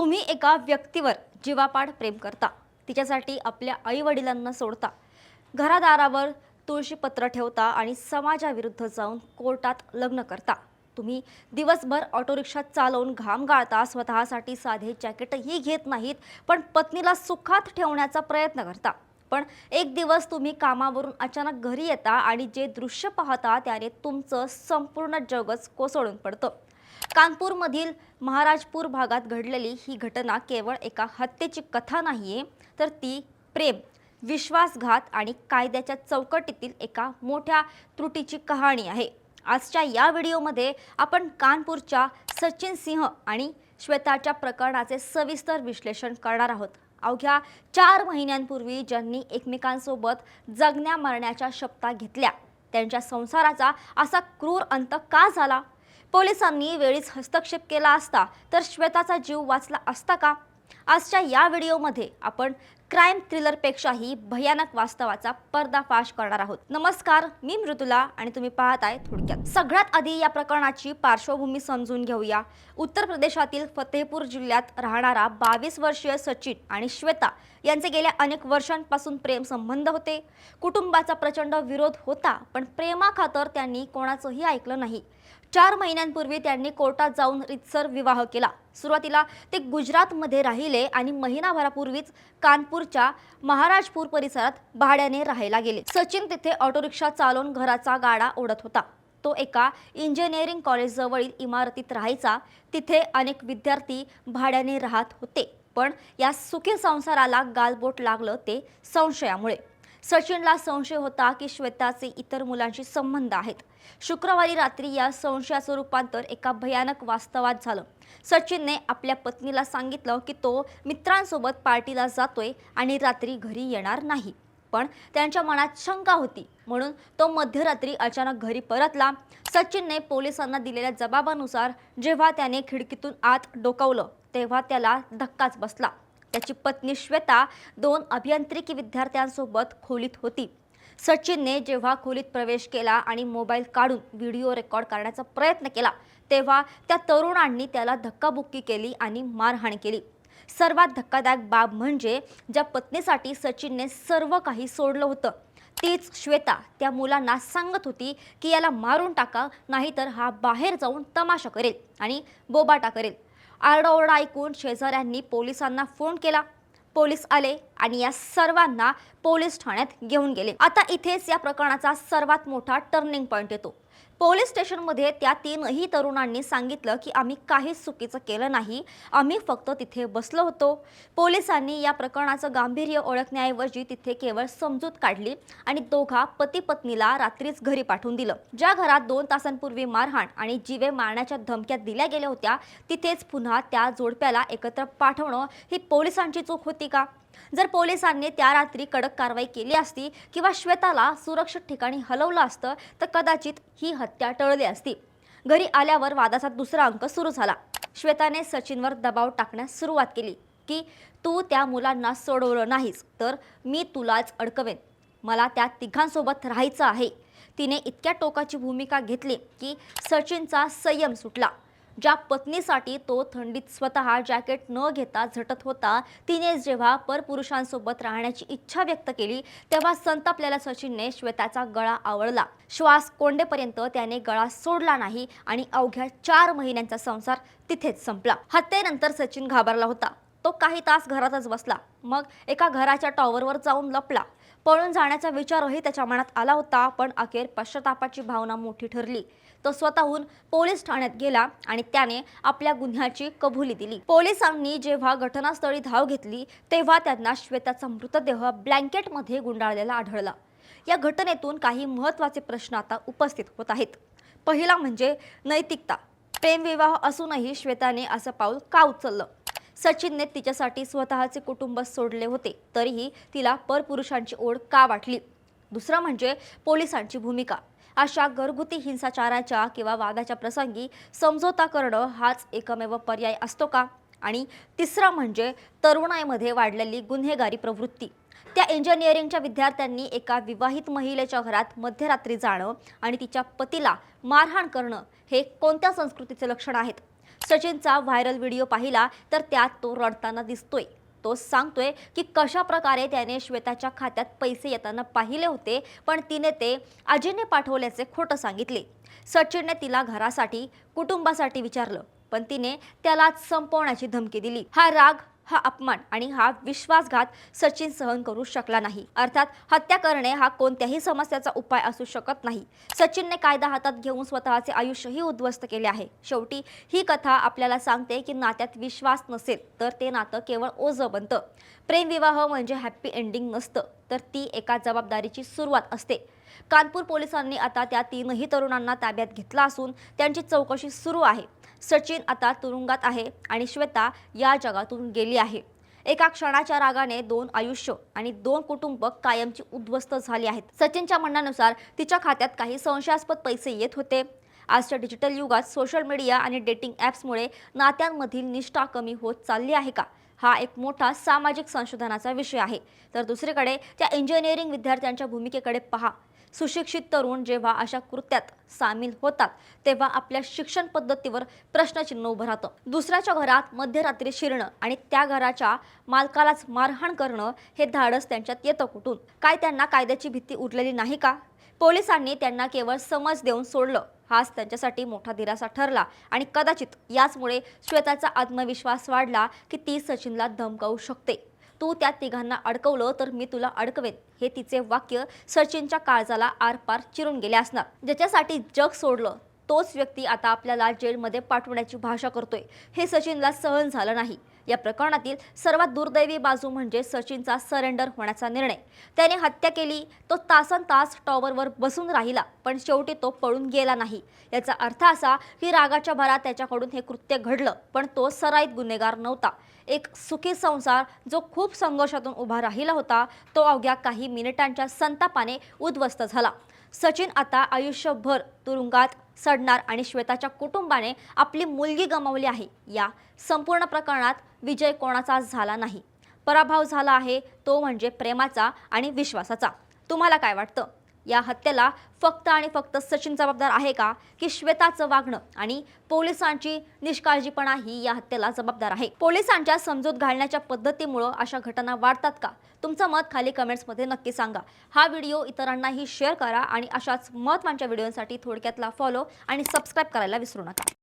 तुम्ही एका व्यक्तीवर जीवापाड प्रेम करता, तिच्यासाठी आपल्या आई-वडिलांना सोडता, घरादारावर तुळशीपत्र ठेवता आणि समाजाविरुद्ध जाऊन कोर्टात लग्न करता. तुम्ही दिवसभर ऑटो रिक्षा चालवून घाम गाळता, स्वतःसाठी साधे जॅकेटही घेत नाहीत, पण पत्नीला सुखात ठेवण्याचा प्रयत्न करता. पण एक दिवस तुम्ही कामावरून अचानक घरी येता आणि जे दृश्य पाहता त्याने तुमचं संपूर्ण जगच कोसळून पडतं. कानपूरमधील महाराजपूर भागात घडलेली ही घटना केवळ एका हत्येची कथा नाहीये, तर ती प्रेम, विश्वासघात आणि कायद्याच्या चौकटीतील एका मोठ्या त्रुटीची कहाणी आहे. आजच्या या व्हिडिओमध्ये आपण कानपूरच्या सचिन सिंह आणि श्वेताच्या प्रकरणाचे सविस्तर विश्लेषण करणार आहोत. अवघ्या 4 महिन्यांपूर्वी ज्यांनी एकमेकांसोबत जगण्या मरण्याच्या शपथा घेतल्या, त्यांच्या संसाराचा असा क्रूर अंत का झाला? पोलिसांनी वेळीच हस्तक्षेप केला असता तर श्वेताचा जीव वाचला असता का? आजच्या या व्हिडिओमध्ये आपण क्राईम थ्रिलरपेक्षाही भयानक वास्तवाचा पर्दाफाश करणार आहोत. नमस्कार, मी मृदुला आणि तुम्ही पाहताय थोडक्यात. सगळ्यात आधी या प्रकरणाची पार्श्वभूमी समजून घेऊया. उत्तर प्रदेशातील फतेहपूर जिल्ह्यात राहणारा 22 वर्षीय सचिन आणि श्वेता यांचे गेल्या अनेक वर्षांपासून प्रेम संबंध होते. कुटुंबाचा प्रचंड विरोध होता, पण प्रेमाखातर त्यांनी कोणाचंही ऐकलं नाही. 4 महिन्यांपूर्वी त्यांनी कोर्टात जाऊन रीतसर विवाह केला. सुरुवातीला ते गुजरातमध्ये राहिले आणि महिनाभरापूर्वीच कानपूरच्या महाराजपूर परिसरात भाड्याने राहायला गेले. सचिन तिथे ऑटो रिक्षा चालवून घराचा गाडा ओढत होता. तो एका इंजिनिअरिंग कॉलेजजवळील इमारतीत राहायचा. तिथे अनेक विद्यार्थी भाड्याने राहत होते, पण या सुखी संसाराला गालबोट लागलं ते संशयामुळे. सचिनला संशय होता की श्वेताचे इतर मुलांशी संबंध आहेत. शुक्रवारी रात्री या संशयाचं रूपांतर एका भयानक वास्तवात झालं. सचिनने आपल्या पत्नीला सांगितलं की तो मित्रांसोबत पार्टीला जातोय आणि रात्री घरी येणार नाही. पण त्यांच्या मनात शंका होती, म्हणून तो मध्यरात्री अचानक घरी परतला. सचिनने पोलिसांना दिलेल्या जबाबानुसार जेव्हा त्याने खिडकीतून आत डोकावलं तेव्हा त्याला धक्काच बसला. त्याची पत्नी श्वेता 2 अभियांत्रिकी विद्यार्थ्यांसोबत खोलीत होती. सचिनने जेव्हा खोलीत प्रवेश केला आणि मोबाईल काढून व्हिडिओ रेकॉर्ड करण्याचा प्रयत्न केला तेव्हा त्या तरुणांनी त्याला धक्काबुक्की केली आणि मारहाण केली. सर्वात धक्कादायक बाब म्हणजे ज्या पत्नीसाठी सचिनने सर्व काही सोडलं होतं, तीच श्वेता त्या मुलांना सांगत होती की याला मारून टाका, नाहीतर हा बाहेर जाऊन तमाशा करेल आणि बोबाटा करेल. आरडाओरडा ऐकून शेजाऱ्यांनी पोलिसांना फोन केला. पोलीस आले आणि या सर्वांना पोलीस ठाण्यात घेऊन गेले. आता इथेच या प्रकरणाचा सर्वात मोठा टर्निंग पॉइंट येतो. पोलीस स्टेशनमध्ये त्या 3ही तरुणांनी सांगितलं की आम्ही काहीच चुकीचं केलं नाही, आम्ही फक्त तिथे बसलो होतो. पोलिसांनी या प्रकरणाचं गांभीर्य ओळखण्याऐवजी तिथे केवळ समजूत काढली आणि दोघा पती पत्नीला रात्रीच घरी पाठवून दिलं. ज्या घरात 2 तासांपूर्वी मारहाण आणि जीवे मारण्याच्या धमक्या दिल्या गेल्या होत्या, तिथेच पुन्हा त्या जोडप्याला एकत्र पाठवणं ही पोलिसांची चूक होती का? जर पोलिसांनी त्या रात्री कडक कारवाई केली असती किंवा श्वेताला सुरक्षित ठिकाणी हलवलं असतं तर कदाचित ही हत्या टळली असती. घरी आल्यावर वादाचा दुसरा अंक सुरू झाला. श्वेताने सचिनवर दबाव टाकण्यास सुरुवात केली की तू त्या मुलांना सोडवलं नाहीस तर मी तुलाच अडकवेन, मला त्या तिघांसोबत राहायचं आहे. तिने इतक्या टोकाची भूमिका घेतली की सचिनचा संयम सुटला. ज्या पत्नीसाठी तो थंडीत स्वतः जॅकेट न घेता झटत होता, तिने जेव्हा परपुरुषांसोबत राहण्याची इच्छा व्यक्त केली तेव्हा संतापलेल्या सचिनने श्वेताचा गळा आवळला. श्वास कोंडेपर्यंत त्याने गळा सोडला नाही आणि अवघ्या 4 महिन्यांचा संसार तिथेच संपला. हत्येनंतर सचिन घाबरला होता. तो काही तास घरातच बसला, मग एका घराच्या टॉवरवर जाऊन लपला. पळून जाण्याचा विचारही त्याच्या मनात आला होता, पण अखेर पश्चातापाची भावना मोठी ठरली. तो स्वतःहून पोलीस ठाण्यात गेला आणि त्याने आपल्या गुन्ह्याची कबुली दिली. पोलिसांनी जेव्हा घटनास्थळी धाव घेतली तेव्हा त्यांना श्वेताचा मृतदेह ब्लँकेटमध्ये गुंडाळलेला आढळला. या घटनेतून काही महत्त्वाचे प्रश्न आता उपस्थित होत आहेत. पहिला म्हणजे नैतिकता. प्रेमविवाह असूनही श्वेताने असं पाऊल का उचललं? सचिनने तिच्यासाठी स्वतःचे कुटुंब सोडले होते, तरीही तिला परपुरुषांची ओढ का वाटली? दुसरं म्हणजे पोलिसांची भूमिका. अशा घरगुती हिंसाचाराच्या किंवा वादाच्या प्रसंगी समझोता करणं हाच एकमेव पर्याय असतो का? आणि तिसरं म्हणजे तरुणाईमध्ये वाढलेली गुन्हेगारी प्रवृत्ती. त्या इंजिनिअरिंगच्या विद्यार्थ्यांनी एका विवाहित महिलेच्या घरात मध्यरात्री जाणं आणि तिच्या पतीला मारहाण करणं हे कोणत्या संस्कृतीचे लक्षण आहेत? सचिनचा व्हायरल व्हिडिओ पाहिला तर त्यात तो रडताना दिसतोय। तो सांगतोय की कशा प्रकारे त्याने श्वेताच्या खात्यात पैसे येताना पाहिले होते, पण तिने ते अजयने पाठवल्याचे खोटं सांगितले। सचिनने तिला घरासाठी, कुटुंबासाठी विचारलं, पण तिने त्याला संपवण्याची धमकी दिली। हा राग, हा अपमान आणि हा विश्वासघात सचिन सहन करू शकला नाही। अर्थात हत्या करणे हा कोणत्याही समस्याचा उपाय असू शकत नाही। सचिनने कायदा हातात घेऊन स्वतःचे आयुष्यही उद्ध्वस्त केले आहे। शेवटी ही कथा आपल्याला सांगते की नात्यात विश्वास नसेल तर ते नातं केवळ ओझं बनतं। प्रेमविवाह म्हणजे हॅप्पी एंडिंग नसतं, तर ती एका जबाबदारीची सुरुवात असते। कानपूर पोलिसांनी आता त्या तीनही तरुणांना ताब्यात घेतला असून त्यांची चौकशी सुरू आहे। सचिन आता तुरुंगात आहे आणि श्वेता या जगातून गेली आहे। एका क्षणाच्या रागाने 2 आयुष्य आणि 2 कुटुंब कायमची उद्ध्वस्त झाली आहेत। सचिनच्या म्हणण्यानुसार तिच्या खात्यात काही संशयास्पद पैसे येत होते। आजच्या डिजिटल युगात सोशल मीडिया आणि डेटिंग ॲप्समुळे नात्यांमधील निष्ठा कमी होत चालली आहे का? हा एक मोठा सामाजिक संशोधनाचा विषय आहे। तर दुसरीकडे त्या इंजिनिअरिंग विद्यार्थ्यांच्या भूमिकेकडे पहा। सुशिक्षित तरुण जेव्हा अशा कृत्यात सामील होतात तेव्हा आपल्या शिक्षण पद्धतीवर प्रश्नचिन्ह उभं राहतं। दुसऱ्याच्या घरात मध्यरात्री शिरणं आणि त्या घराच्या मालकालाच मारहाण करणं हे धाडस त्यांच्यात येतं कुठून? काय त्यांना कायद्याची भीती उरलेली नाही का? पोलिसांनी त्यांना केवळ समज देऊन सोडलं, हाच त्यांच्यासाठी मोठा दिलासा ठरला आणि कदाचित याचमुळे श्वेताचा आत्मविश्वास वाढला की ती सचिनला धमकावू शकते। तू त्या तिघांना अडकवलं तर मी तुला अडकवेन, हे तिचे वाक्य सचिनच्या काळजाला आरपार चिरून गेले असणार। ज्याच्यासाठी जग सोडलं तोच व्यक्ती आता आपल्याला जेलमध्ये पाठवण्याची भाषा करतोय, हे सचिनला सहन झालं नाही। या प्रकरणातील सर्वात दुर्दैवी बाजू म्हणजे सचिनचा सरेंडर होण्याचा निर्णय। त्याने हत्या केली, तो तासनतास टॉवरवर बसून राहिला, पण शेवटी तो पळून गेला नाही। याचा अर्थ असा की रागाच्या भरात त्याच्याकडून हे कृत्य घडलं, पण तो सराईत गुन्हेगार नव्हता। एक सुखी संसार जो खूप संघर्षातून उभा राहिला होता, तो अवघ्या काही मिनिटांच्या संतापाने उद्ध्वस्त झाला। सचिन आता आयुष्यभर तुरुंगात सडणार आणि श्वेताच्या कुटुंबाने आपली मुलगी गमावली आहे। या संपूर्ण प्रकरणात विजय कोणाचाच झाला नाही, पराभव झाला आहे तो म्हणजे प्रेमाचा आणि विश्वासाचा। तुम्हाला काय वाटतं? या हत्येला फक्त आणि फक्त सचिन जबाबदार आहे का, की श्वेताचं वागणं आणि पोलिसांची निष्काळजीपणा ही या हत्येला जबाबदार आहे? पोलिसांच्या समजूत घालण्याच्या पद्धतीमुळे अशा घटना वाढतात का? तुमचं मत खाली कमेंट्समध्ये नक्की सांगा। हा व्हिडिओ इतरांनाही शेअर करा आणि अशाच महत्त्वाच्या व्हिडिओसाठी थोडक्यातला फॉलो आणि सबस्क्राईब करायला विसरू नका।